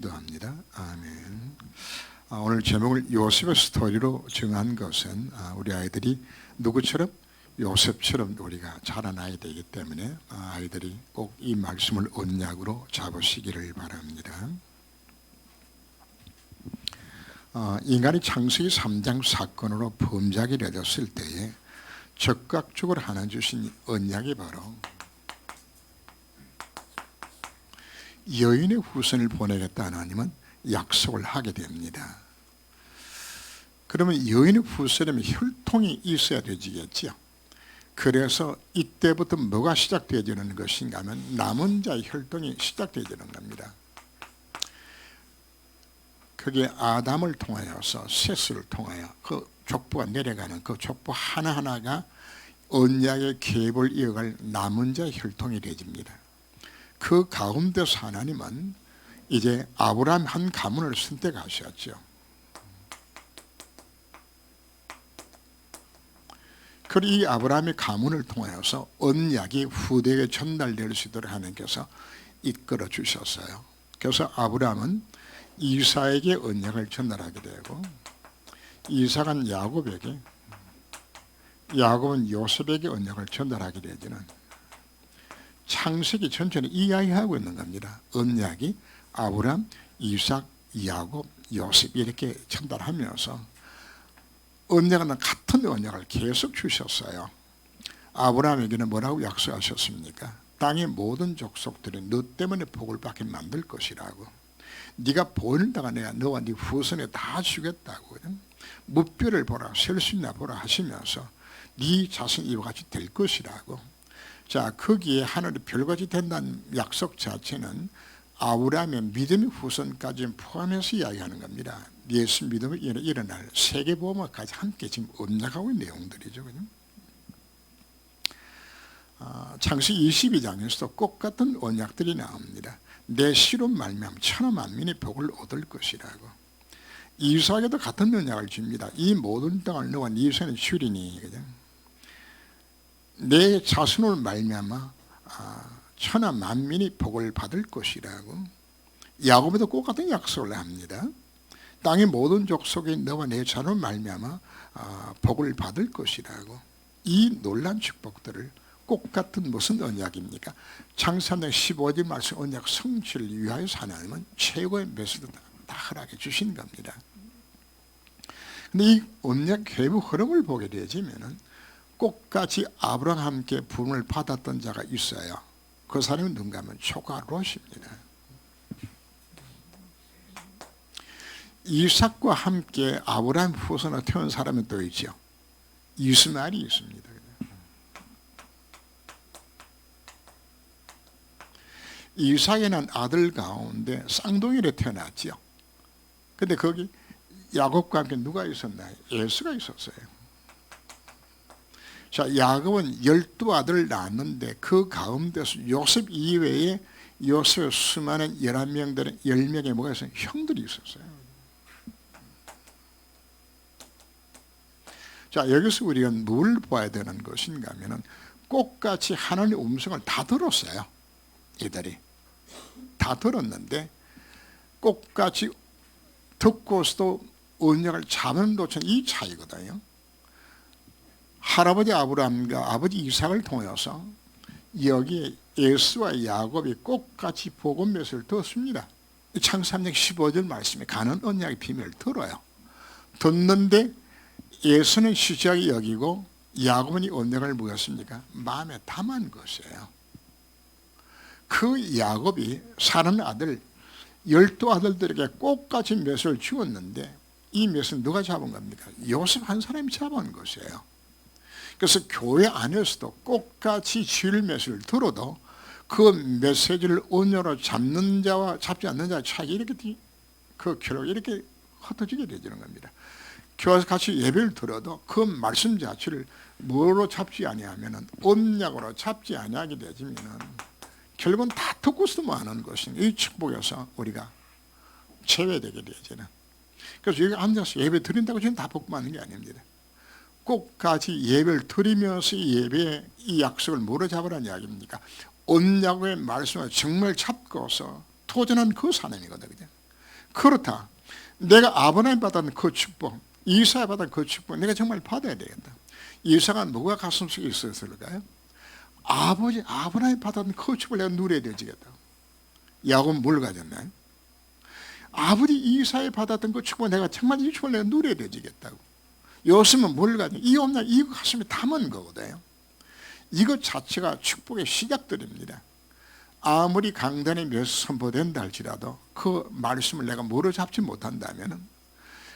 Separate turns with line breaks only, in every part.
기도합니다. 아멘. 오늘 제목을 요셉의 스토리로 정한 것은 우리 아이들이 누구처럼? 요셉처럼 우리가 자라나야 되기 때문에 아이들이 꼭 이 말씀을 언약으로 잡으시기를 바랍니다. 인간이 창세기 3장 사건으로 범죄하게 되었을 때에 적극적으로 하나 주신 언약이 바로 여인의 후손을 보내겠다 하나님은 약속을 하게 됩니다. 그러면 여인의 후손이면 혈통이 있어야 되지겠죠. 그래서 이때부터 뭐가 시작되어지는 것인가 하면 남은 자의 혈통이 시작되어지는 겁니다. 그게 아담을 통하여서 셋을 통하여 그 족보가 내려가는 그 족보 하나하나가 언약의 계보를 이어갈 남은 자의 혈통이 되집니다. 그 가운데서 하나님은 이제 아브라함 한 가문을 선택하셨죠. 그리고 이 아브라함의 가문을 통하여서 언약이 후대에게 전달될 수 있도록 하나님께서 이끌어 주셨어요. 그래서 아브라함은 이삭에게 언약을 전달하게 되고, 이삭은 야곱에게, 야곱은 요셉에게 언약을 전달하게 되지는 창세기 전체는 이야기하고 있는 겁니다. 언약이 아브라함, 이삭, 야곱, 요셉 이렇게 전달하면서 언약은 같은 언약을 계속 주셨어요. 아브라함에게는 뭐라고 약속하셨습니까? 땅의 모든 족속들이 너 때문에 복을 받게 만들 것이라고. 네가 본을 다가 내가 너와 네 후손에 다 주겠다고. 무뼈를 보라, 셀 수 있나 보라 하시면서 네 자신이 이와 같이 될 것이라고. 자, 거기에 하늘이 별같이 된다는 약속 자체는 아브라함의 믿음의 후손까지 포함해서 이야기하는 겁니다. 예수 믿음이 일어날 세계보험까지 함께 지금 언약하고 있는 내용들이죠. 창세기 22장에서도 똑같은 언약들이 나옵니다. 내 씨로 말미암아 천하 만민이 복을 얻을 것이라고. 이삭에도 같은 언약을 줍니다. 이 모든 땅을 너와 네 손에 주리니. 내 자손을 말미암아 천하 만민이 복을 받을 것이라고. 야곱에도 꼭 같은 약속을 합니다. 땅의 모든 족속에 너와 내 자손을 말미암아 복을 받을 것이라고. 이 놀란 축복들을 꼭 같은 무슨 언약입니까? 창세기 15절 말씀 언약 성취를 위하여서 하나님은 최고의 메시지를 다 허락해 주신 겁니다. 근데 이 언약 계보 흐름을 보게 되지면은 꽃같이 아브라함과 함께 부름을 받았던 자가 있어요. 그 사람이 누군가 하면 조카 롯입니다. 이삭과 함께 아브라함 후손으로 태어난 사람이 또 있죠. 이스마엘이 있습니다. 이삭에는 아들 가운데 쌍둥이로 태어났죠. 근데 거기 야곱과 함께 누가 있었나요? 에서가 있었어요. 자, 야곱은 12아들을 낳았는데 그 가운데서 요셉 이외에 요셉의 수많은 11명들의 10명의 뭐가 있어요? 형들이 있었어요. 자, 여기서 우리가 뭘 봐야 되는 것인가 하면은 꽃같이 하나님의 음성을 다 들었어요. 이들이 다 들었는데 꽃같이 듣고서도 언약을 잡은 놓친 이 차이거든요. 할아버지 아브라함과 아버지 이삭을 통해서 여기에 에서와 야곱이 꽃같이 복음 메시지를 듣습니다. 창세기 15절 말씀에 가는 언약의 비밀을 들어요. 듣는데 에서는 시시하게 여기고 야곱은 이 언약을 뭐였습니까? 마음에 담은 것이에요. 그 야곱이 사는 아들 12아들들에게 꽃같이 메시지를 주었는데 이 메시지는 누가 잡은 겁니까? 요셉 한 사람이 잡은 것이에요. 그래서 교회 안에서도 꽃같이 주일 메시지를 들어도 그 메시지를 언어로 잡는 자와 잡지 않는 자의 차이가 이렇게 그 결국 이렇게 흩어지게 되는 겁니다. 교회에서 같이 예배를 들어도 그 말씀 자체를 뭐로 잡지 아니하면은 언약으로 잡지 아니하게 되지면은 결국은 다 듣고서도 뭐 하는 것인 이 축복에서 우리가 제외되게 되잖아요. 그래서 여기 앉아서 예배 드린다고 지금 다 복 받는 게 아닙니다. 꽃같이 예배를 드리면서 이 예배의 이 약속을 뭐로 잡으라는 이야기입니까? 언약의 말씀을 정말 잡고서 도전한 그 사람이거든요. 그렇다. 내가 아브라함이 받은 그 축복, 이사야 받은 그 축복 내가 정말 받아야 되겠다. 이사가 누가 가슴속에 있었을까요? 아버지 아브라함이 받은 그 축복을 내가 누려야 되겠다. 야곱은 뭘 가졌나요? 아버지 이사야 받았던 그 축복을 내가 정말 이 축복을 내가 누려야 되겠다고. 요즘은 뭘 가졌냐? 이 없냐? 이거 가슴에 담은 거거든요. 이것 자체가 축복의 시작들입니다. 아무리 강단에 몇 선포된다 할지라도 그 말씀을 내가 모르 잡지 못한다면,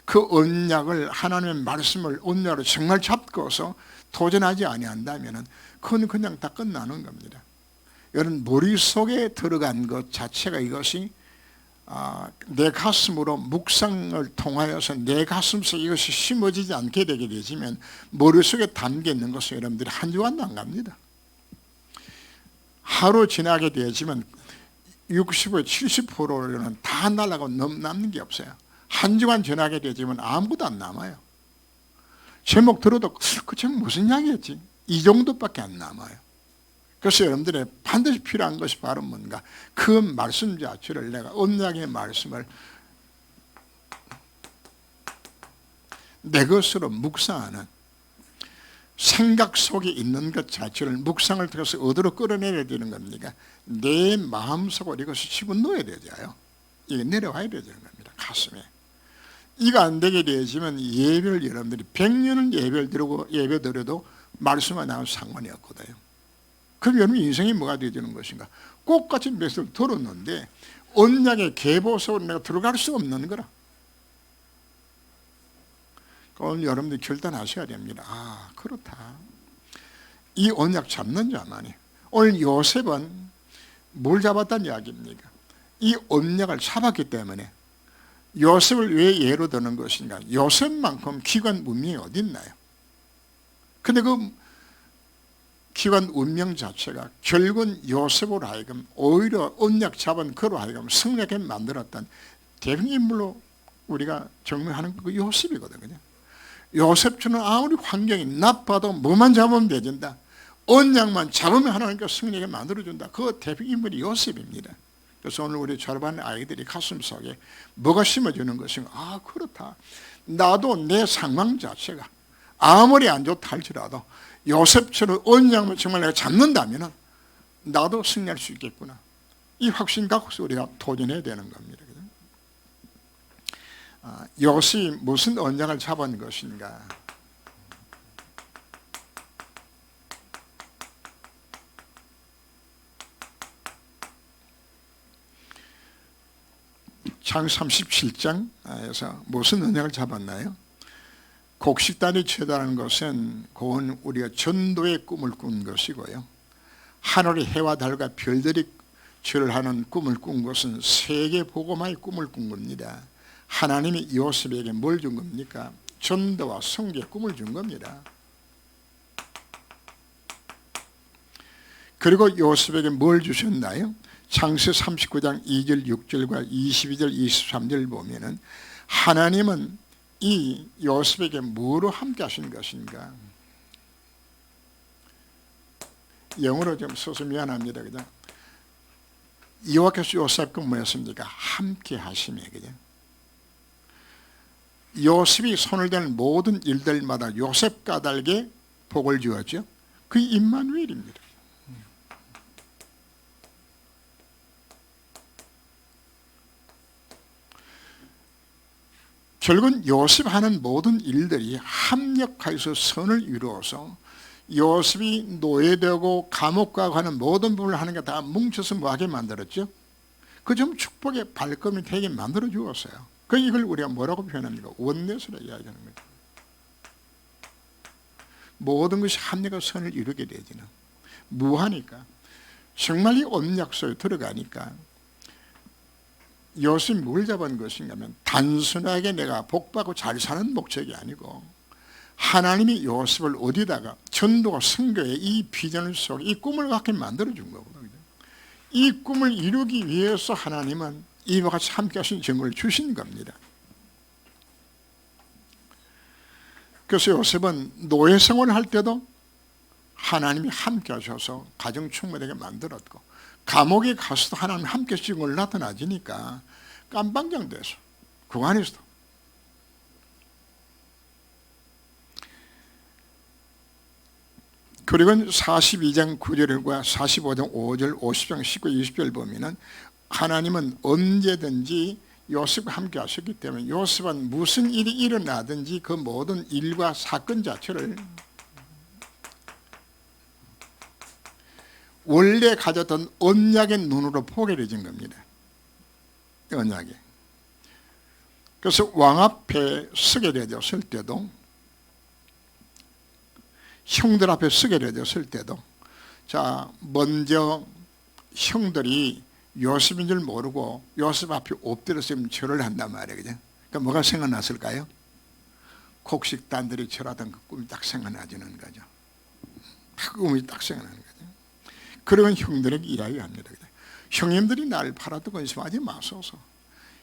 그 언약을, 하나님의 말씀을 언약으로 정말 잡고서 도전하지 아니한다면 그건 그냥 다 끝나는 겁니다. 여러분, 머릿속에 들어간 것 자체가 이것이 내 가슴으로 묵상을 통하여서 내 가슴속에 이것이 심어지지 않게 되게 되지만 머릿속에 담겨 있는 것은 여러분들이 한 주간도 안 갑니다. 하루 지나게 되지만 60%, 70%는 다 날아가고 남는 게 없어요. 한 주간 지나게 되지만 아무것도 안 남아요. 제목 들어도 그 제목 무슨 이야기였지? 이 정도밖에 안 남아요. 그래서 여러분들의 반드시 필요한 것이 바로 뭔가, 그 말씀 자체를 내가 언약의 말씀을 내 것으로 묵상하는, 생각 속에 있는 것 자체를 묵상을 통해서 어디로 끌어내야 되는 겁니까? 내 마음속으로 이것을 집어넣어야 되잖아요. 이게 내려와야 되는 겁니다. 가슴에. 이거 안 되게 되지만 예배를 여러분들이 100년을 예배 드려도 말씀만 나오면 상관이 없거든요. 그럼 여러분 인생이 뭐가 되는 것인가? 꽃같이 몇 들었는데 언약의 계보 속으로 내가 들어갈 수 없는 거라. 오늘 여러분들이 결단하셔야 됩니다. 아, 그렇다. 이 언약 잡는 자만이. 오늘 요셉은 뭘 잡았다는 이야기입니까? 이 언약을 잡았기 때문에. 요셉을 왜 예로 드는 것인가? 요셉만큼 기관 운명이 어디 있나요? 근데 그 기관 운명 자체가 결국은 요셉으로 하여금 오히려 언약 잡은 그로 하여금 승리하게 만들었던 대표 인물로 우리가 정명하는 그 요셉이거든요. 요셉처럼 아무리 환경이 나빠도 뭐만 잡으면 되진다, 언약만 잡으면 하나님께서 승리하게 만들어준다, 그 대표 인물이 요셉입니다. 그래서 오늘 우리 절반 아이들이 가슴속에 뭐가 심어지는 것인가? 아, 그렇다. 나도 내 상황 자체가 아무리 안 좋다 할지라도 요셉처럼 언약만 정말 내가 잡는다면 나도 승리할 수 있겠구나. 이 확신 갖고서 우리가 도전해야 되는 겁니다. 요셉이 무슨 언약을 잡은 것인가? 창 37장에서 무슨 언약을 잡았나요? 곡식단이 최다라는 것은 그건 우리가 전도의 꿈을 꾼 것이고요. 하늘의 해와 달과 별들이 절하는 꿈을 꾼 것은 세계 복음화의 꿈을 꾼 겁니다. 하나님이 요셉에게 뭘 준 겁니까? 전도와 선교의 꿈을 준 겁니다. 그리고 요셉에게 뭘 주셨나요? 창세 39장 2절 6절과 22절 23절 보면은 하나님은 이 요셉에게 뭐로 함께 하신 것인가? 영어로 좀 써서 미안합니다. 그죠? 여호와께서 요셉과 뭐였습니까? 함께 하심에. 그죠? 요셉이 손을 대는 모든 일들마다 요셉 까닭에 복을 주었죠. 그 임마누엘입니다. 결국은 요셉 하는 모든 일들이 합력하여서 선을 이루어서 요셉이 노예되고 감옥 가고 하는 모든 부분을 하는 게 다 뭉쳐서 뭐하게 만들었죠? 그 좀 축복의 발걸음이 되게 만들어 주었어요. 그 이걸 우리가 뭐라고 표현합니까? 원내스라 이야기하는 거죠. 모든 것이 합력과 선을 이루게 되지는 무하니까, 정말 이 언약 속에 들어가니까 요셉이 뭘 잡은 것인가 하면 단순하게 내가 복받고 잘 사는 목적이 아니고 하나님이 요셉을 어디다가 전도와 선교의 이 비전 속에 이 꿈을 갖게 만들어준 거거든요. 이 꿈을 이루기 위해서 하나님은 이와 같이 함께 하신 증거를 주신 겁니다. 그래서 요셉은 노예 생활을 할 때도 하나님이 함께 하셔서 가정 충만하게 만들었고, 감옥에 가서도 하나님 함께 증거를 나타나지니까 깜방장 돼서 그 안에서도. 그리고 42장 9절과 45장 5절, 50장 19, 20절 보면은 하나님은 언제든지 요셉과 함께 하셨기 때문에 요셉은 무슨 일이 일어나든지 그 모든 일과 사건 자체를 원래 가졌던 언약의 눈으로 보게 되진 겁니다. 언약에. 그래서 왕 앞에 서게 되었을 때도, 형들 앞에 서게 되었을 때도, 자, 먼저 형들이 요셉인 줄 모르고 요셉 앞에 엎드렸으면 절을 한단 말이에요. 그죠? 그러니까 뭐가 생각났을까요? 곡식단들이 절하던 그 꿈이 딱 생각나지는 거죠. 그 꿈이 딱 생각나는 거죠. 그러면 형들에게 이야기합니다. 형님들이 날 팔아두고 있으면 하지 마소서.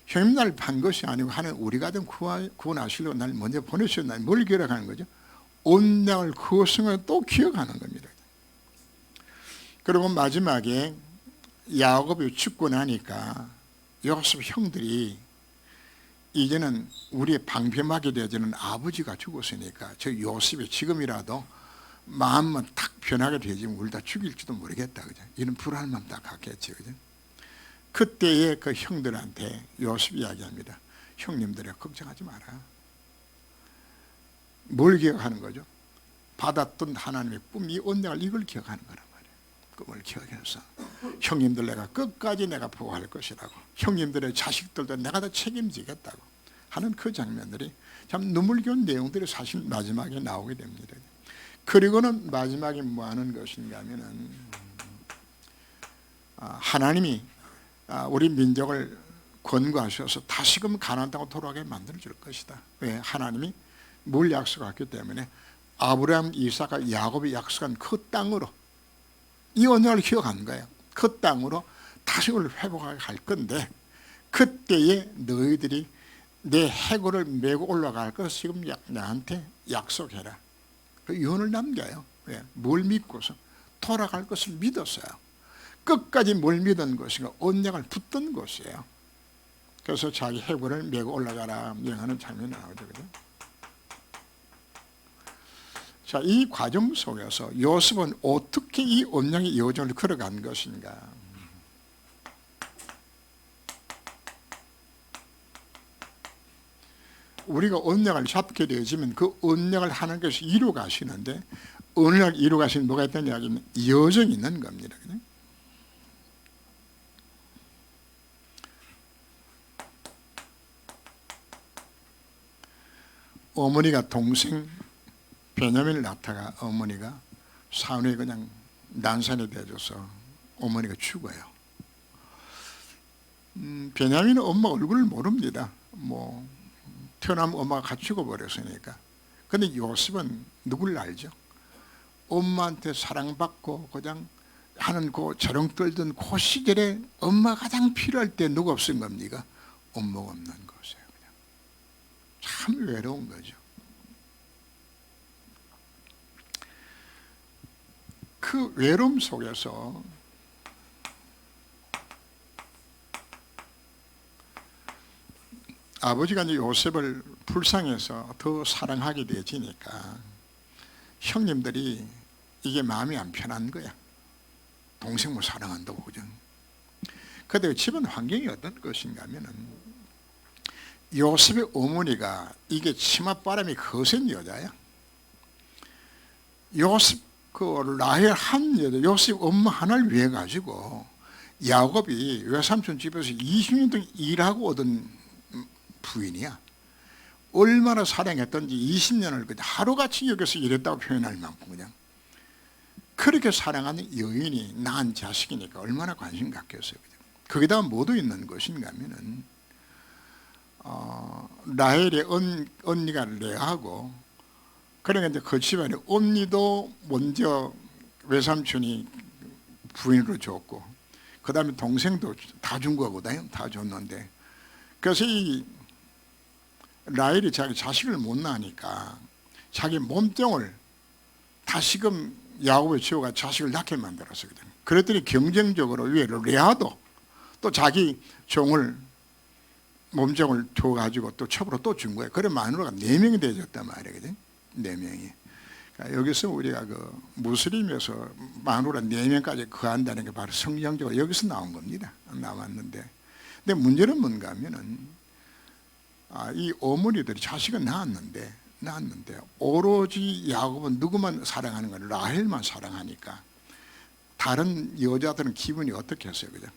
형님 날 판 것이 아니고 하나님 우리가 좀 구원하시려고 날 먼저 보내셨나, 뭘 기억하는 거죠? 언약을 그 순간에 또 기억하는 겁니다. 그리고 마지막에 야곱이 죽고 나니까 요셉 형들이 이제는 우리의 방패막이 되어지는 아버지가 죽었으니까 저 요셉이 지금이라도 마음만 탁 변하게 되지면 우리 다 죽일지도 모르겠다, 그죠? 이런 불안만 딱 갖겠지, 그죠? 그때에 그 형들한테 요셉이 이야기합니다. 형님들아, 걱정하지 마라. 뭘 기억하는 거죠? 받았던 하나님의 꿈, 이 언약을, 이걸 기억하는 거란 말이에요. 꿈을 기억해서 형님들 내가 끝까지 내가 보호할 것이라고, 형님들의 자식들도 내가 다 책임지겠다고 하는 그 장면들이 참 눈물겨운 내용들이 사실 마지막에 나오게 됩니다. 그리고는 마지막에 뭐 하는 것인가 하면은 하나님이 우리 민족을 권고하셔서 다시금 가나안 땅으로 돌아가게 만들어 줄 것이다. 왜? 하나님이 뭘 약속했기 때문에 아브라함, 이삭과 야곱이 약속한 그 땅으로, 이 언약을 기억한 거예요. 그 땅으로 다시 회복하게 할 건데 그때에 너희들이 내 해골을 메고 올라갈 것을 지금 나한테 약속해라. 그 유언을 남겨요. 왜? 뭘 믿고서? 돌아갈 것을 믿었어요. 끝까지 뭘 믿은 것인가? 언약을 붙든 것이에요. 그래서 자기 해골을 메고 올라가라 명하는 장면이 나오죠. 그죠? 자, 이 과정 속에서 요셉은 어떻게 이 언약의 여정을 걸어간 것인가? 우리가 언약을 잡게 되어지면 그 언약을 하나님께서 이루 가시는데, 언약 이루 가시는 뭐가 있다는 이야기는 여정이 있는 겁니다. 그죠? 어머니가 동생 베냐민을 낳다가 어머니가 산후에 그냥 난산이 되어져서 어머니가 죽어요. 베냐민은 엄마 얼굴을 모릅니다. 뭐 태어나면 엄마가 같이 죽어버렸으니까. 근데 요셉은 누굴 알죠? 엄마한테 사랑받고 그냥 하는 그 저렁 떨던 그 시절에 엄마가 가장 필요할 때 누가 없은 겁니까? 엄마가 없는 것이에요. 그냥. 참 외로운 거죠. 그 외로움 속에서 아버지가 이제 요셉을 불쌍해서 더 사랑하게 되지니까 형님들이 이게 마음이 안 편한 거야. 동생 뭐 사랑한다고, 그죠? 그런데 집안 환경이 어떤 것인가 하면은 요셉의 어머니가 이게 치맛바람이 거센 여자야. 요셉 그 라헬 한 여자, 요셉 엄마 하나를 위해 가지고 야곱이 외삼촌 집에서 20년 동안 일하고 오던 부인이야. 얼마나 사랑했던지 20년을 그냥 하루같이 여기서 일했다고 표현할 만큼 그냥 그렇게 사랑하는 여인이 낳은 자식이니까 얼마나 관심 갖겠어요. 거기다가 뭐도 있는 것인가 하면은 라헬의 언니가 레아하고, 그러니까 이제 그 집안에 언니도 먼저 외삼촌이 부인으로 줬고 그 다음에 동생도 다 준 거거든요. 다 줬는데, 그래서 이 라헬이 자기 자식을 못 낳으니까 자기 몸종을 다시금 야곱에 지어가 자식을 낳게 만들었거든요. 그랬더니 경쟁적으로 위에 레아도 또 자기 종을 몸종을 줘가지고 또 첩으로 또 준 거예요. 그래 마누라가 4명이 되어졌단 말이거든. 4명이. 그러니까 여기서 우리가 그 무슬림에서 마누라 4명까지 거한다는 게 바로 성경적으로 여기서 나온 겁니다. 나왔는데, 근데 문제는 뭔가 하면은 이 어머니들이 자식은 낳았는데 오로지 야곱은 누구만 사랑하는 거야? 라헬만 사랑하니까 다른 여자들은 기분이 어떻게 했어요? 그죠?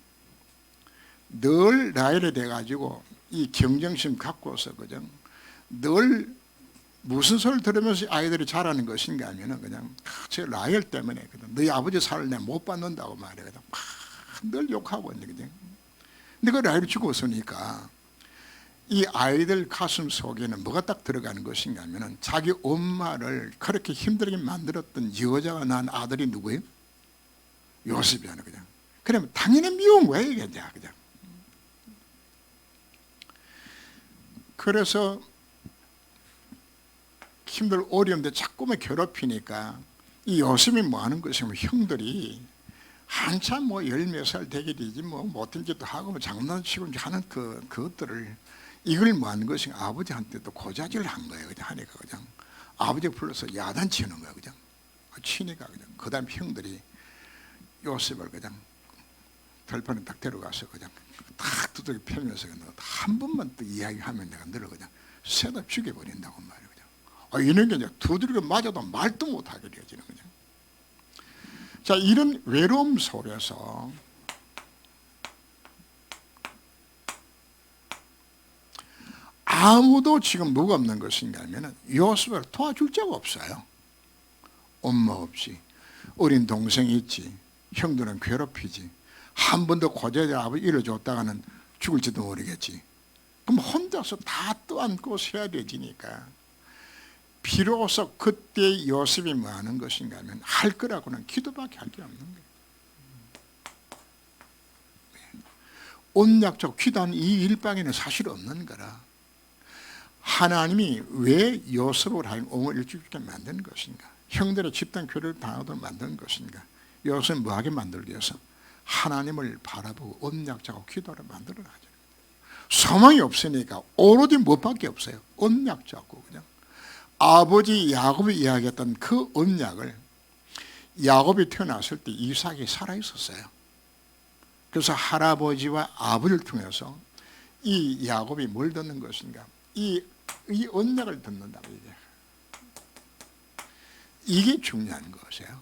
늘 라헬에 돼가지고 이 경쟁심 갖고서 그죠? 늘 무슨 소리를 들으면서 아이들이 자라는 것인가 하면은 그냥 저 라헬 때문에 너희 아버지 살을 내가 못 받는다고 말이거든. 늘 욕하고 있는 거죠. 근데 그 라헬이 죽었으니까 이 아이들 가슴 속에는 뭐가 딱 들어가는 것인가 하면은 자기 엄마를 그렇게 힘들게 만들었던 여자가 낳은 아들이 누구예요? 요셉이야. 그냥. 그러면 당연히 미운 거야 이게 그냥. 그래서 힘들 어려운데 자꾸만 괴롭히니까 이 요셉이 뭐 하는 것이면 형들이 한참 뭐 10몇 살 되게 되지 뭐 못된 짓도 하고 뭐 장난치고 하는 그것들을 이걸 뭐 하는 것이 아버지한테도 고자질을 한 거예요. 그냥 하니까 그냥 아버지 불러서 야단치는 거야. 그냥 치니까 그냥 그 다음 형들이 요셉을 그냥 들판에 딱 데려가서 그냥 딱 두들겨 패면서 한 번만 또 이야기하면 내가 너를 그냥 세다 죽여버린다고 말이에요. 그냥 이런 게 이제 두들겨 맞아도 말도 못하게 되어지는 거죠. 자, 이런 외로움 속에서 아무도 지금 뭐가 없는 것인가 하면 요셉을 도와줄 자가 없어요. 엄마 없이 어린 동생이 있지, 형들은 괴롭히지, 한 번 더 고자질 아버지 일러줬다가는 죽을지도 모르겠지. 그럼 혼자서 다 떠안고 서야 되지니까 비로소 그때 요셉이 뭐 하는 것인가 하면 할 거라고는 기도밖에 할 게 없는 거예요. 언약적 기도하는 이 일방에는 사실 없는 거라. 하나님이 왜 요셉을 하여 옹을 일찍게 만든 것인가? 형들의 집단 교류를 당하도록 만든 것인가? 요셉은 뭐하게 만들기 위해서? 하나님을 바라보고 언약자고 기도를 만들어가죠. 소망이 없으니까 오로지 무엇밖에 없어요. 언약자고 그냥 아버지 야곱이 이야기했던 그 언약을 야곱이 태어났을 때 이삭이 살아있었어요. 그래서 할아버지와 아버지를 통해서 이 야곱이 뭘 듣는 것인가? 이 언약을 듣는다고 이게 중요한 것이에요.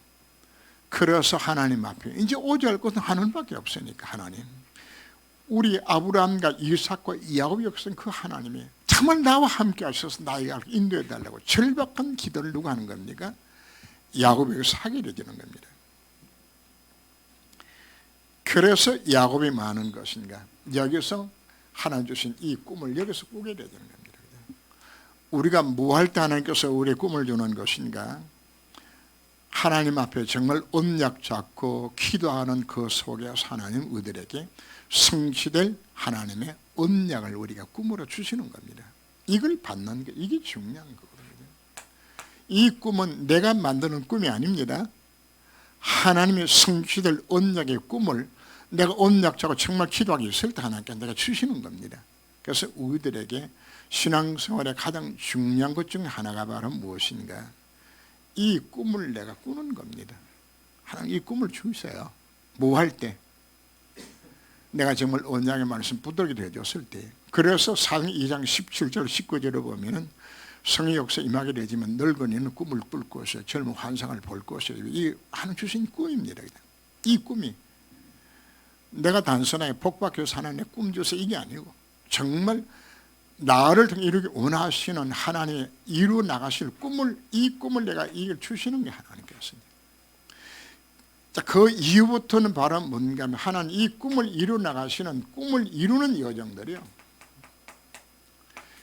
그래서 하나님 앞에 이제 오직 것은 하나님밖에 없으니까 하나님, 우리 아브라함과 이삭과 야곱이 없은 그 하나님이 정말 나와 함께 하셔서 나에게 인도해 달라고 절박한 기도를 누가 하는 겁니까? 야곱에게서 하게 되는 겁니다. 그래서 야곱이 많은 것인가? 여기서 하나님 주신 이 꿈을 여기서 꾸게 되는 겁니다. 우리가 뭐 할 때 하나님께서 우리의 꿈을 주는 것인가? 하나님 앞에 정말 언약 잡고 기도하는 그 속에서 하나님 우리들에게 성취될 하나님의 언약을 우리가 꿈으로 주시는 겁니다. 이걸 받는 게 이게 중요한 거거든요. 이 꿈은 내가 만드는 꿈이 아닙니다. 하나님의 성취될 언약의 꿈을 내가 언약 잡고 정말 기도하기 있을 때 하나님께 내가 주시는 겁니다. 그래서 우리들에게 신앙생활의 가장 중요한 것 중 하나가 바로 무엇인가? 이 꿈을 내가 꾸는 겁니다. 하나님 이 꿈을 주세요. 뭐 할 때? 내가 정말 언약의 말씀 붙들게 되었을 때. 그래서 사도행 2장 17절 19절을 보면은 성의 역사 임하게 되지만 늙은이는 꿈을 꿀 것이요 젊은 환상을 볼 것이요. 이 하나님 주신 꿈입니다. 이 꿈이 내가 단순하게 복받겨서 하나님의 꿈 주세요 이게 아니고 정말 나를 통해 이루기 원하시는 하나님의 이루 나가실 꿈을, 이 꿈을 내가 이걸 주시는 게 하나님께서입니다. 자, 그 이후부터는 바로 뭔가 하면 하나님 이 꿈을 이루 나가시는 꿈을 이루는 여정들이요.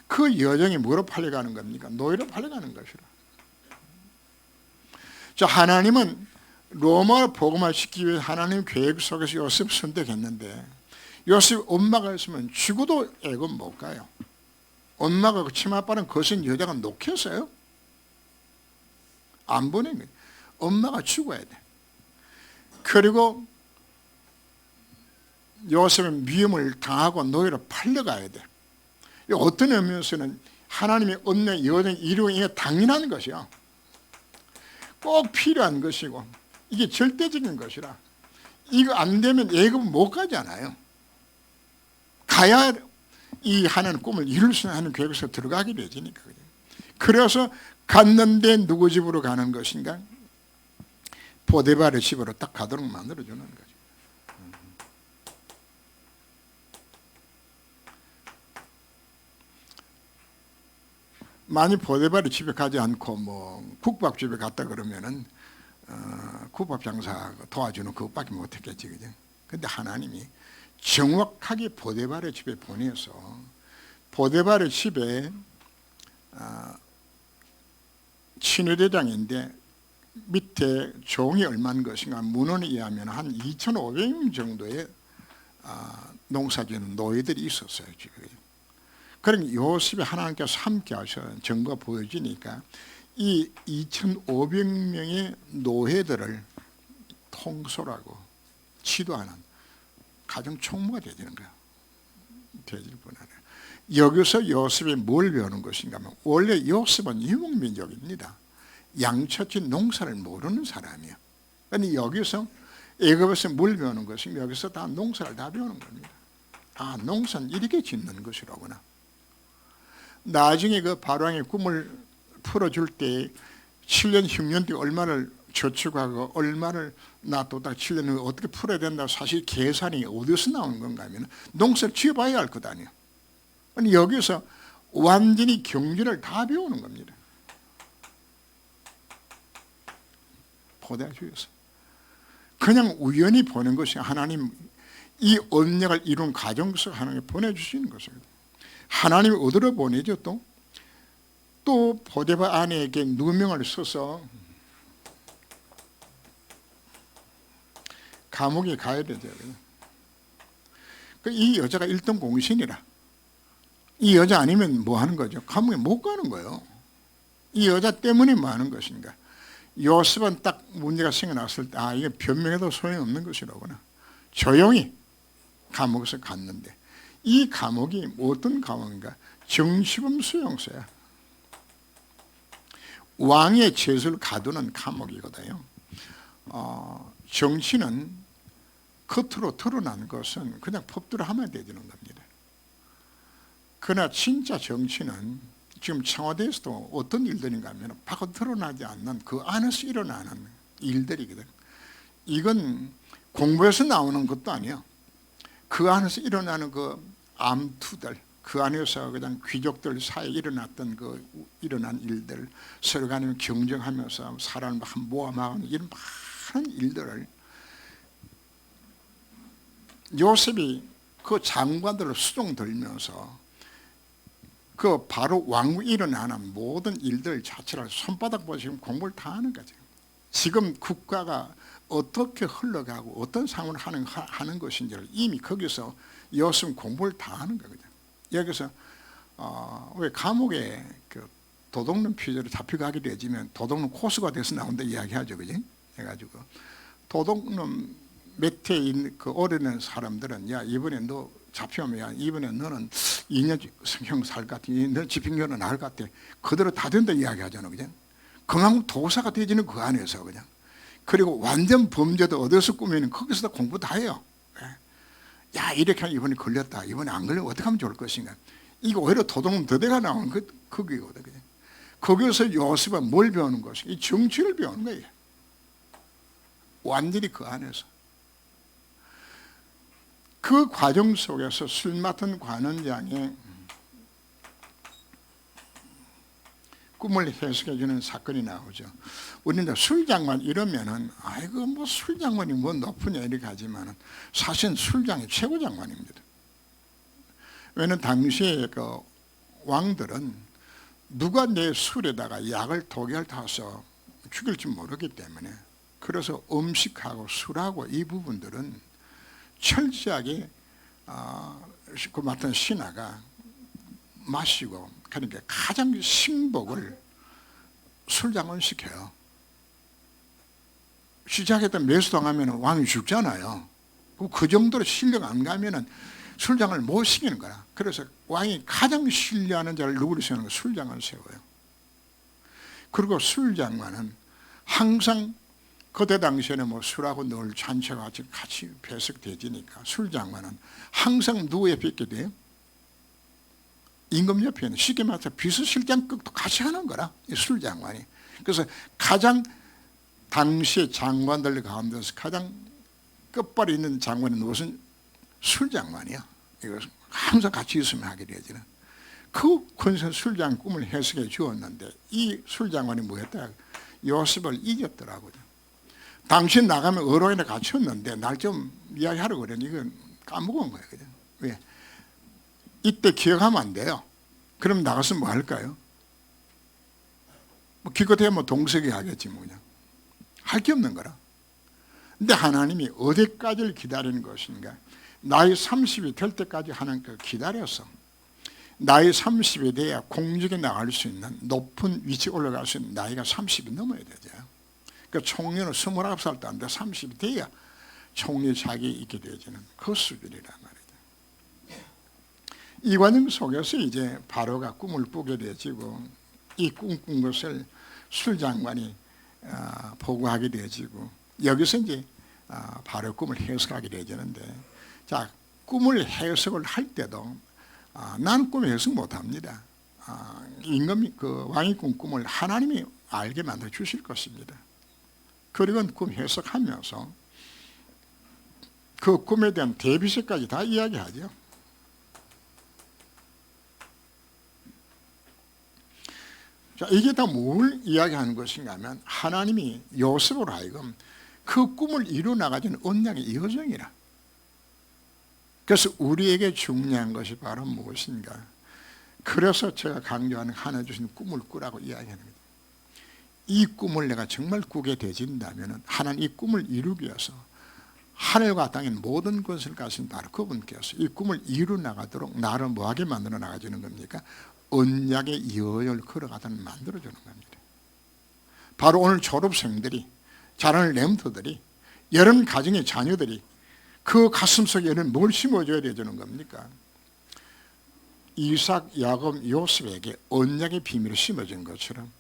그 여정이 뭐로 팔려가는 겁니까? 노예로 팔려가는 것이라. 자, 하나님은 로마 복음화 시키기 위해 하나님 계획 속에서 요셉 선택했는데 요셉 엄마가 있으면 죽어도 애굽 못 가요. 엄마가 그 치맛바람 거신 여자가 놓겠어요? 안 보낸 거예요. 엄마가 죽어야 돼. 그리고 요셉은 미움을 당하고 노예로 팔려가야 돼. 어떤 의미에서는 하나님의 은혜, 여정, 이루는 이게 당연한 것이요, 꼭 필요한 것이고 이게 절대적인 것이라 이거 안 되면 애굽은 못 가잖아요. 가야 이 하나님 꿈을 이룰 수 있는 계획에서 들어가게 되지니까. 그래서 갔는데 누구 집으로 가는 것인가? 보데발의 집으로 딱 가도록 만들어주는 거죠. 만약 보데발의 집에 가지 않고 뭐 국밥집에 갔다 그러면은 국밥 장사 도와주는 그것밖에 못했겠지, 그죠? 근데 하나님이 정확하게 보데발의 집에 보내서 보데발의 집에 친위대장인데 밑에 종이 얼마인 것인가 문헌에 의하면 한 2,500명 정도의 농사지는 노예들이 있었어요. 그러니까 요셉이 하나님께서 함께 하셔서 증거 보여지니까 이 2,500명의 노예들을 통솔하고 지도하는 가정 총무가 되는 거예요. 되질 뻔하네. 여기서 요셉이 뭘 배우는 것인가 하면 원래 요셉은 유목민족입니다. 양처치 농사를 모르는 사람이에요. 그런데 여기서 애굽에서 뭘 배우는 것인가? 여기서 다 농사를 다 배우는 겁니다. 아, 농사는 이렇게 짓는 것이로구나. 나중에 그 바로왕의 꿈을 풀어줄 때 7년 10년 뒤에 얼마를 저축하고 얼마를 놔뒀다 7년 후에 어떻게 풀어야 된다, 사실 계산이 어디서 나오는 건가 하면 농사를 지어봐야 할 것 아니에요. 아니 여기서 완전히 경제를 다 배우는 겁니다. 보대주에서 그냥 우연히 보낸 것이 하나님 이 언약을 이룬 가정 속 하나님이 보내주시는 것입니다. 하나님이 어디로 보내죠? 또 보데발 아내에게 누명을 써서 감옥에 가야 되죠. 이 여자가 1등 공신이라 이 여자 아니면 뭐 하는 거죠? 감옥에 못 가는 거예요. 이 여자 때문에 뭐 하는 것인가? 요셉은 딱 문제가 생겨났을 때 이게 변명해도 소용없는 것이로구나. 조용히 감옥에서 갔는데 이 감옥이 어떤 감옥인가? 정시범 수용소야. 왕의 죄수를 가두는 감옥이거든요. 정치는 겉으로 드러난 것은 그냥 법대로 하면 되는 겁니다. 그러나 진짜 정치는 지금 청와대에서도 어떤 일들인가 하면 밖으로 드러나지 않는 그 안에서 일어나는 일들이거든. 이건 공부에서 나오는 것도 아니야. 그 안에서 일어나는 그 암투들, 그 안에서 그냥 귀족들 사이에 일어났던 일어난 일들, 서로 간에 경쟁하면서 사람을 모아막는 이런 많은 일들을 요셉이 그 장관들을 수종 들면서 그 바로 왕국에 일어나는 모든 일들 자체를 손바닥 보고 지금 공부를 다 하는 거죠. 지금 국가가 어떻게 흘러가고 어떤 상황을 하는 것인지를 이미 거기서 요셉은 공부를 다 하는 거거든요. 여기서 왜 감옥에 그 도둑놈 피해자로 잡혀가게 되지만 도둑놈 코스가 돼서 나온다 이야기하죠, 그지? 해가지고 도둑놈 밑에 있는 그 어린 사람들은 야 이번에 너 잡혀오면 야 이번에 너는 2년 형 살 것 같아, 너 집행유예는 나을 것 같아. 그대로 다 된다 이야기하잖아, 그냥. 그만큼 도사가 되지는 그 안에서 그냥. 그리고 완전 범죄도 어디서 꾸미는 거기서도 공부 다 해요. 야 이렇게 하면 이번에 걸렸다, 이번에 안 걸리면 어떻게 하면 좋을 것인가. 이거 오히려 도둑놈 더대가 나오는 거기거든. 그냥. 거기서 요셉은 뭘 배우는 것인가? 이 정치를 배우는 거예요. 완전히 그 안에서. 그 과정 속에서 술 맡은 관원장의 꿈을 해석해 주는 사건이 나오죠. 우리는 술장만 이러면은 아이고 뭐 술장관이 뭐 높으냐 이렇게 하지만은 사실은 술장이 최고 장관입니다. 왜냐하면 당시에 그 왕들은 누가 내 술에다가 약을 독약을 타서 죽일지 모르기 때문에 그래서 음식하고 술하고 이 부분들은 철저하게 그 맡은 신하가 마시고 그러니까 가장 신복을 술장을 시켜요. 시작했던 매수당하면 왕이 죽잖아요. 그 정도로 실력 안 가면은 술장을 못 시키는 거라. 그래서 왕이 가장 신뢰하는 자를 누구를 세우는 거? 술장을 세워요. 그리고 술장관은 항상 그때 당시에는 뭐 술하고 늘 잔치가 같이 배석되지니까 술장관은 항상 누구 옆에 있게 돼요? 임금 옆에 있는, 쉽게 말해서 비서실장급도 같이 하는 거라, 이 술장관이. 그래서 가장 당시의 장관들 가운데서 가장 끝발이 있는 장관은 무슨? 술장관이야. 이거 항상 같이 있으면 하게 되지는. 그 권세 술장 꿈을 해석해 주었는데 이 술장관이 뭐였다? 요셉을 이겼더라고요. 당신 나가면 어록이나 갇혔는데 날 좀 이야기하라고 그러니 이건 까먹은 거예요. 그죠? 왜? 이때 기억하면 안 돼요. 그럼 나가서 뭐 할까요? 뭐 기껏해야 뭐 동석이 하겠지 뭐 그냥. 할 게 없는 거라. 근데 하나님이 어디까지를 기다리는 것인가? 나이 30이 될 때까지 하나님께 기다렸어. 나이 30이 돼야 공직에 나갈 수 있는 높은 위치에 올라갈 수 있는 나이가 30이 넘어야 되죠. 그러니까 총리는 29살도 안 돼 30이 돼야 총리 자격이 있게 되어지는 그 수준이란 말이죠. 이 과정 속에서 이제 바로가 꿈을 꾸게 되어지고 이 꿈꾼 것을 술장관이 보고하게 되어지고 여기서 이제 바로 꿈을 해석하게 되어지는데, 자, 꿈을 해석을 할 때도 나는 꿈 해석 못합니다. 임금이 그 왕이 꾼 꿈을 하나님이 알게 만들어 주실 것입니다. 그리고 꿈 해석하면서 그 꿈에 대한 대비책까지 다 이야기하죠. 자, 이게 다 뭘 이야기하는 것인가 하면 하나님이 요셉으로 하여금 그 꿈을 이루 나가지는 언약의 여정이라. 그래서 우리에게 중요한 것이 바로 무엇인가? 그래서 제가 강조하는 하나 주신 꿈을 꾸라고 이야기하는 거죠. 이 꿈을 내가 정말 꾸게 되진다면 하나님 이 꿈을 이루기 위해서 하늘과 땅의 모든 것을 가진 바로 그분께서 이 꿈을 이루 나가도록 나를 뭐하게 만들어 나가주는 겁니까? 언약의 여정을 걸어가도록 만들어주는 겁니다. 바로 오늘 졸업생들이, 자라는 렘터들이, 여러분 가정의 자녀들이 그 가슴속에는 뭘 심어줘야 되는 겁니까? 이삭, 야곱, 요셉에게 언약의 비밀을 심어준 것처럼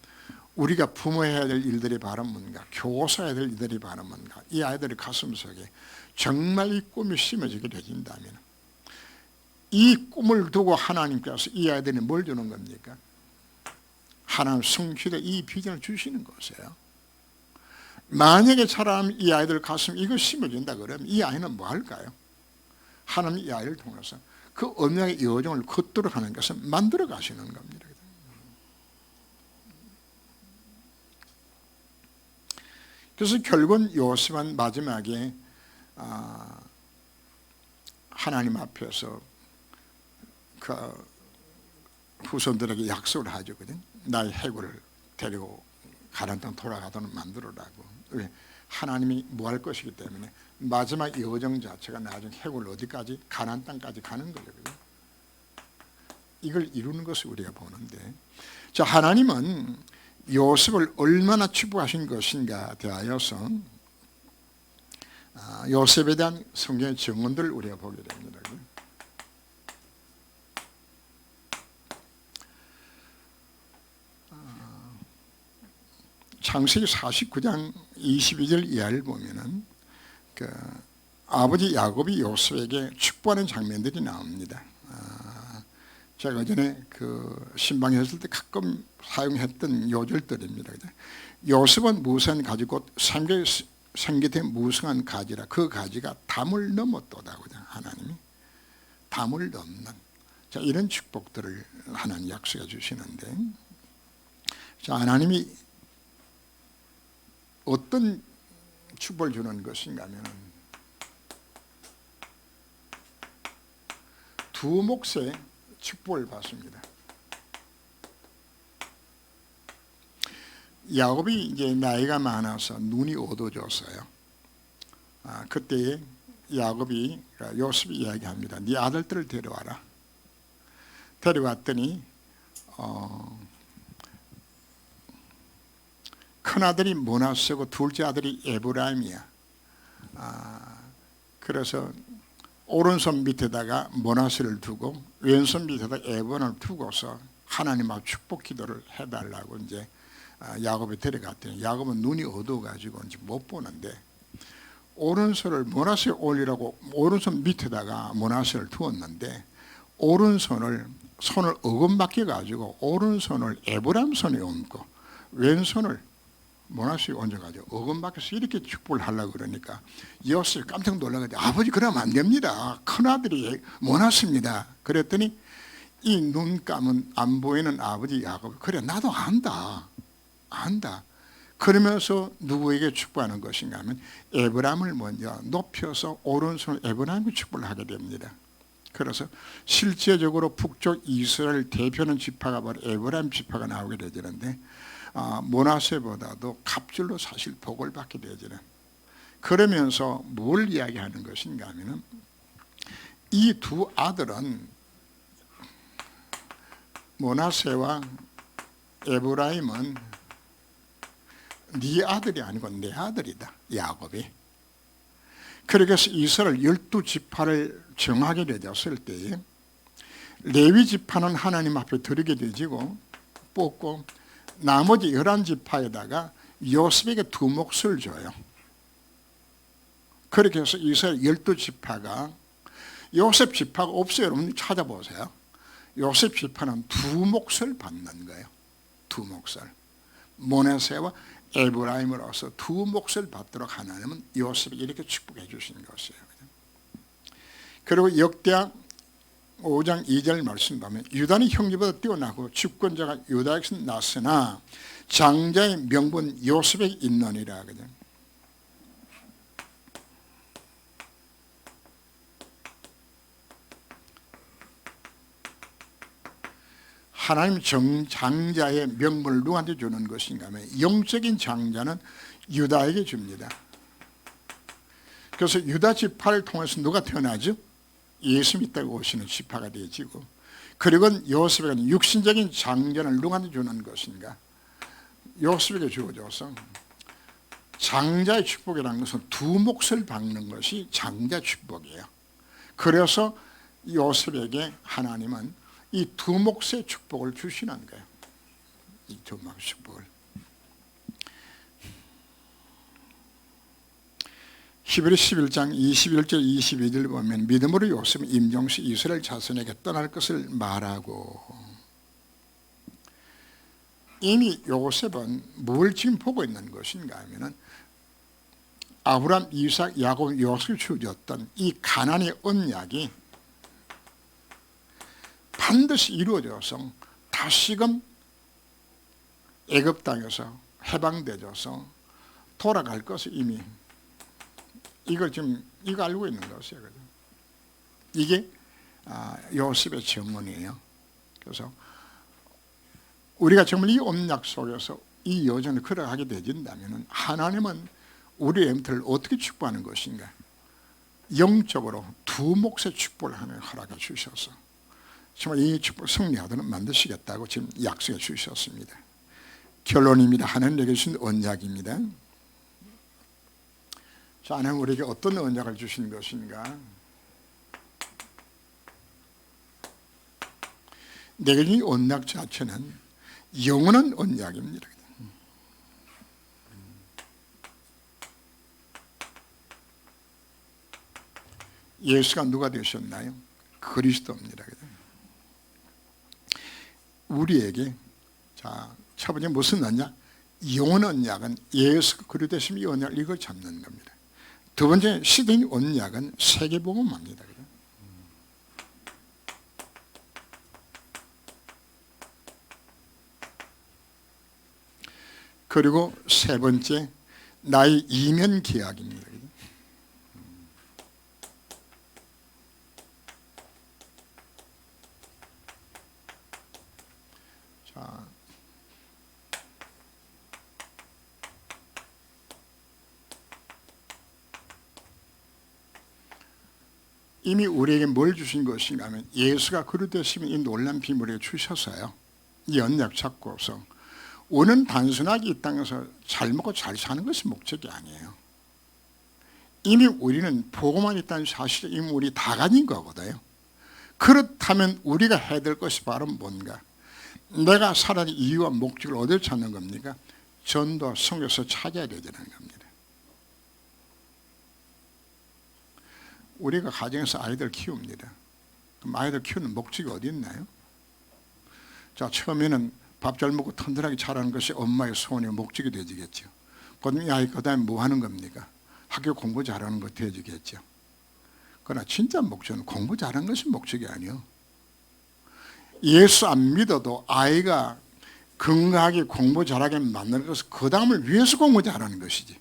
우리가 부모해야 될 일들이 바로 뭔가, 교사해야 될 일들이 바로 뭔가, 이 아이들의 가슴속에 정말 이 꿈이 심어지게 되진다면 이 꿈을 두고 하나님께서 이 아이들이 뭘 주는 겁니까? 하나님 성취된 이 비전을 주시는 것이에요. 만약에 사람 이 아이들 가슴 이거 심어준다 그러면 이 아이는 뭐 할까요? 하나님 이 아이를 통해서 그 언약의 여정을 걷도록 하나님께서 만들어 가시는 겁니다. 그래서 결국은 요셉은 마지막에 하나님 앞에서 그 후손들에게 약속을 하죠. 나의 해골을 데리고 가나안 땅 돌아가도록 만들어라고. 왜? 하나님이 뭐 할 것이기 때문에 마지막 여정 자체가 나중에 해골 어디까지? 가나안 땅까지 가는 거죠. 이걸 이루는 것을 우리가 보는데, 자, 하나님은 요셉을 얼마나 축복하신 것인가 대하여서 요셉에 대한 성경의 증언들을 우리가 보게 됩니다. 창세기 49장 22절 이하를 보면은 그 아버지 야곱이 요셉에게 축복하는 장면들이 나옵니다. 제가 전에 그 신방에 했을 때 가끔 사용했던 요절들입니다. 요셉은 무성한 가지 곧 생기된 무성한 가지라. 그 가지가 담을 넘었도다. 하나님이 담을 넘는, 자, 이런 축복들을 하나님 약속해 주시는데, 자, 하나님이 어떤 축복을 주는 것인가 하면 두 몫의 축복을 받습니다. 야곱이 이제 나이가 많아서 눈이 어두워졌어요. 그때 야곱이, 요셉이 이야기합니다. 네 아들들을 데려와라. 데려왔더니 큰아들이 므낫세고 둘째 아들이 에브라임이야. 그래서 오른손 밑에다가 므낫세를 두고 왼손 밑에다 에본을 두고서 하나님 앞 축복 기도를 해달라고 이제 야곱이 데려갔더니 야곱은 눈이 어두워가지고 이제 못 보는데 오른손을 므낫세에 올리라고 오른손 밑에다가 므낫세를 두었는데 오른손을 손을 어금맞게 가지고 오른손을 에브라임 손에 얹고 왼손을 므낫세에 얹어가지고 어금맞게서 이렇게 축복을 하려고 그러니까 요셉이 깜짝 놀라가지고 아버지 그러면 안 됩니다. 큰아들이 므낫세입니다. 그랬더니 이 눈 감은 안 보이는 아버지 야곱이 그래 나도 안다. 그러면서 누구에게 축복하는 것인가 하면 에브라임을 먼저 높여서 오른손을 에브라임에 축복을 하게 됩니다. 그래서 실제적으로 북쪽 이스라엘 대표는 지파가 바로 에브라임 지파가 나오게 되지는데 므낫세보다도 갑줄로 사실 복을 받게 되지는. 그러면서 뭘 이야기하는 것인가 하면 이 두 아들은 므낫세와 에브라임은 네 아들이 아니고 내 아들이다. 야곱이. 그래서 이스라엘 12지파를 정하게 되었을 때에 레위 지파는 하나님 앞에 드리게 되지고 뽑고 나머지 11지파에다가 요셉에게 두 몫을 줘요. 그렇게 해서 이스라엘 12지파가 요셉 지파가 없어요. 여러분 찾아보세요. 요셉 지파는 두 몫을 받는 거예요. 두 몫을. 므낫세와 에브라임으로서 두 몫을 받도록 하나님은 요셉이 이렇게 축복해 주신 것이에요. 그리고 역대하 5장 2절 말씀 보면 유다는 형제보다 뛰어나고 집권자가 유다에서 났으나 장자의 명분 요셉에 있느니라. 하나님 장자의 명분을 누구한테 주는 것인가 하면 영적인 장자는 유다에게 줍니다. 그래서 유다 지파를 통해서 누가 태어나죠? 예수 믿다고 오시는 지파가 되어지고 그리고 요셉에게 육신적인 장자를 누구한테 주는 것인가? 요셉에게 주어져서 장자의 축복이라는 것은 두 몫을 받는 것이 장자 축복이에요. 그래서 요셉에게 하나님은 이 두 몫의 축복을 주시는 거예요. 이 두 몫의 축복을. 히브리 11장 21절 22절 보면 믿음으로 요셉은 임종시 이스라엘 자손에게 떠날 것을 말하고 이미 요셉은 뭘 지금 보고 있는 것인가 하면 아브라함, 이삭, 야곱, 요셉이 주어졌던 이 가나안의 언약이 반드시 이루어져서 다시금 애굽 땅에서 해방되어서 돌아갈 것을 이미 이걸 지금 이거 알고 있는 것이에요. 이게 요셉의 증언이에요. 그래서 우리가 정말 이 언약 속에서 이 여정을 걸어가게 되진다면 하나님은 우리의 영들을 어떻게 축복하는 것인가? 영적으로 두 몫의 축복을 하나님 허락해 주셔서 정말 이 축복을 승리하도록 만드시겠다고 지금 약속해 주셨습니다. 결론입니다. 하나님에게 주신 언약입니다. 자, 하나님 우리에게 어떤 언약을 주신 것인가? 내게 이 언약 자체는 영원한 언약입니다. 예수가 누가 되셨나요? 그리스도입니다. 우리에게 자, 첫 번째 무슨 언약? 영원 언약은 예수가 그리스도 되심이 언약을 이걸 잡는 겁니다. 두 번째 시대의 언약은 세계복음입니다. 그리고 세 번째 나의 이면 계약입니다. 자, 이미 우리에게 뭘 주신 것인가 하면 예수가 그릇 되시면 이 놀란 비밀을 주셔서요. 이 언약 잡고서 우리는 단순하게 이 땅에서 잘 먹고 잘 사는 것이 목적이 아니에요. 이미 우리는 복음만 있다는 사실을 이미 우리 다 가진 거거든요. 그렇다면 우리가 해야 될 것이 바로 뭔가? 내가 살아가는 이유와 목적을 어디서 찾는 겁니까? 전도, 선교에서 찾아야 되는 겁니다. 우리가 가정에서 아이들 키웁니다. 그럼 아이들 키우는 목적이 어디 있나요? 자, 처음에는 밥 잘 먹고 튼튼하게 자라는 것이 엄마의 소원의 목적이 되지겠죠. 그 다음에 뭐 하는 겁니까? 학교 공부 잘하는 것 되지겠죠. 그러나 진짜 목적은 공부 잘하는 것이 목적이 아니요. 예수 안 믿어도 아이가 건강하게 공부 잘하게 만드는 것은 그 다음을 위해서 공부 잘하는 것이지.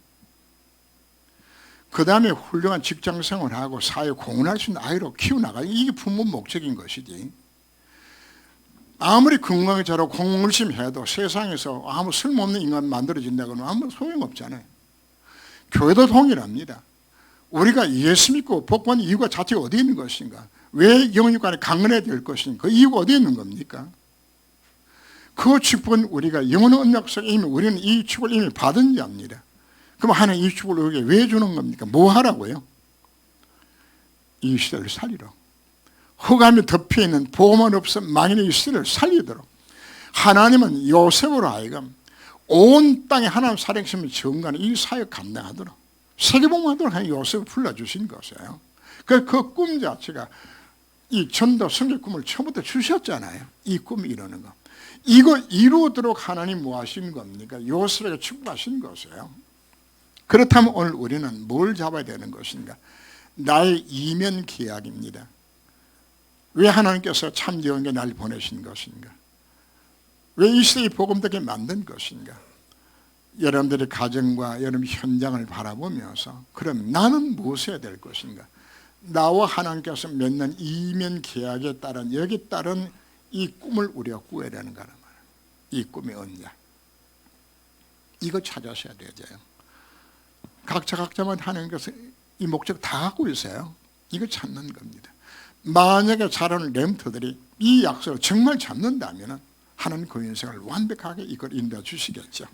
그 다음에 훌륭한 직장생활하고 사회에 공헌할 수 있는 아이로 키워나가는 이게 부모 목적인 것이지. 아무리 건강하게 자라고 공부 열심히 해도 세상에서 아무 쓸모없는 인간 만들어진다고 하면 아무 소용없잖아요. 교회도 동일합니다. 우리가 예수 믿고 복받는 이유가 자체가 어디 있는 것인가? 왜 영육간에 강건해야 될 것인가? 그 이유가 어디 있는 겁니까? 그 축복은 우리가 영원한 언약 속에 이미 우리는 이 축복을 이미 받은 자입니다. 그럼 하나님 이 축복을 우리에게 왜 주는 겁니까? 뭐 하라고요? 이 시대를 살리러. 흑암이 덮여있는 복음만 없어 망인의 이 시대를 살리도록 하나님은 요셉으로 하여금 온 땅에 하나님 살아계심을 증거하는 이 사역 감당하도록 세계복음하도록 하나님 요셉을 불러주신 것이에요. 그 꿈 자체가 이 전도 선교 꿈을 처음부터 주셨잖아요. 이 꿈 이루는 거. 이거 이루도록 하나님 뭐 하신 겁니까? 요셉에게 축복하신 것이에요. 그렇다면 오늘 우리는 뭘 잡아야 되는 것인가? 나의 이면 계약입니다. 왜 하나님께서 참여하게 날 보내신 것인가? 왜 이 시대의 복음 되게 만든 것인가? 여러분들의 가정과 여러분 현장을 바라보면서 그럼 나는 무엇을 해야 될 것인가? 나와 하나님께서 맺는 이면 계약에 따른 여기에 따른 이 꿈을 우리가 꾸어야 되는 거란 말이에요. 이 꿈이 언냐? 이거 찾아셔야 되죠. 각자만 하나님께서 이 목적 다 갖고 있어요. 이거 찾는 겁니다. 만약에 자라는 렘터들이 이 약속을 정말 잡는다면 하나님 그 인생을 완벽하게 이걸 인도해 주시겠죠.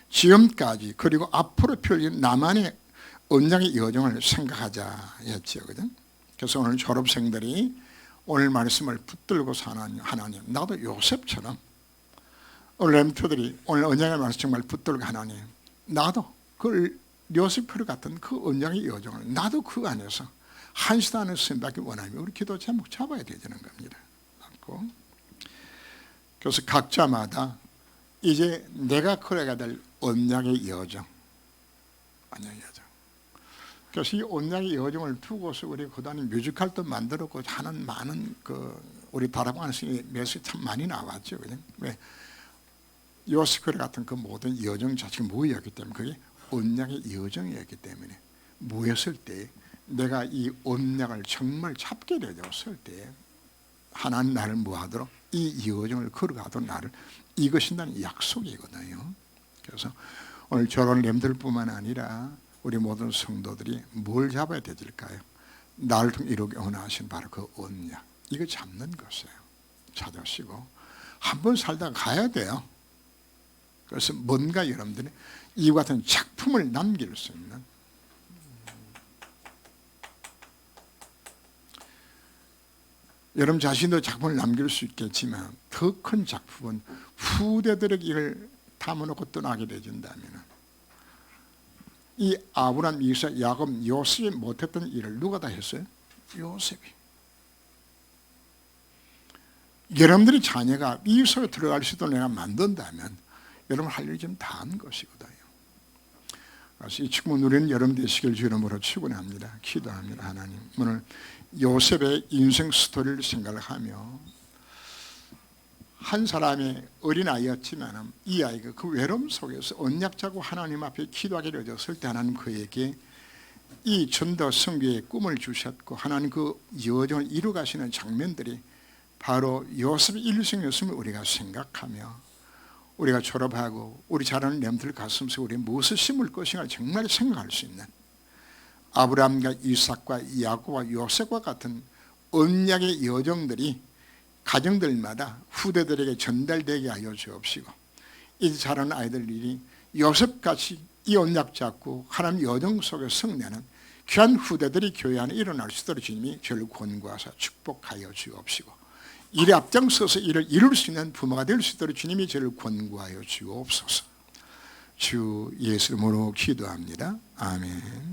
지금까지 그리고 앞으로 펼쳐진 나만의 언약의 여정을 생각하자 했죠. 그죠? 그래서 오늘 졸업생들이 오늘 말씀을 붙들고서 하나님 나도 요셉처럼 오늘 렘터들이 오늘 언약의 말씀 정말 붙들고 하나님 나도 그 요셉표 같은 그 언약의 여정을 나도 그 안에서 한시다는 선밖에 원하면 우리 기도 제목 잡아야 되는 겁니다. 그래서 각자마다 이제 내가 걸어가야 될 언약의 여정, 언약의 여정. 그래서 이 언약의 여정을 두고서 우리 그다음에 뮤지컬도 만들었고 하는 많은 우리 다락방에서 메시지 참 많이 나왔죠. 그냥 왜 요셉 같은 그 모든 여정 자체가 뭐였기 때문에 그게 언약의 여정이었기 때문에 뭐였을 때 내가 이 언약을 정말 잡게 되었을 때 하나님 나를 뭐하도록 이 여정을 걸어가도록 나를 이것인다는 약속이거든요. 그래서 오늘 저런 렘들뿐만 아니라 우리 모든 성도들이 뭘 잡아야 되질까요? 나를 통해 이루게 원하신 바로 그 언약, 이거 잡는 것이에요. 찾으시고 한번 살다가 가야 돼요. 그래서 뭔가 여러분들이 이와 같은 작품을 남길 수 있는 여러분 자신도 작품을 남길 수 있겠지만 더 큰 작품은 후대들에게 이걸 담아놓고 떠나게 되진다면 이 아브라함, 이삭, 야곱, 요셉이 못했던 일을 누가 다 했어요? 요셉이. 여러분들이 자녀가 이 속에 들어갈 수 있도록 내가 만든다면 여러분 할 일이 좀 다 한 것이거든요. 그래서 이 축복 누리는 여러분 되시길 주 이름으로 축원합니다. 기도합니다. 하나님 오늘 요셉의 인생 스토리를 생각하며 한 사람의 어린아이였지만 이 아이가 그 외로움 속에서 언약 잡고 하나님 앞에 기도하게 되었을 때 하나님 그에게 이 전도 선교의 꿈을 주셨고 하나님 그 여정을 이루 가시는 장면들이 바로 요셉의 일생이었음을 우리가 생각하며 우리가 졸업하고 우리 자라는 렘들 가슴속에 우리 무엇을 심을 것인가 정말 생각할 수 있는 아브라함과 이삭과 야곱과 요셉과 같은 언약의 여정들이 가정들마다 후대들에게 전달되게 하여 주옵시고 이제 자라는 아이들이 요셉같이 이 언약 잡고 하나님 여정 속에 성내는 귀한 후대들이 교회 안에 일어날 수 있도록 주님이 저를 권고하사 축복하여 주옵시고, 일에 앞장서서 이를 이룰 수 있는 부모가 될 수 있도록 주님이 저를 권고하여 주옵소서. 주 예수 이름으로 기도합니다. 아멘.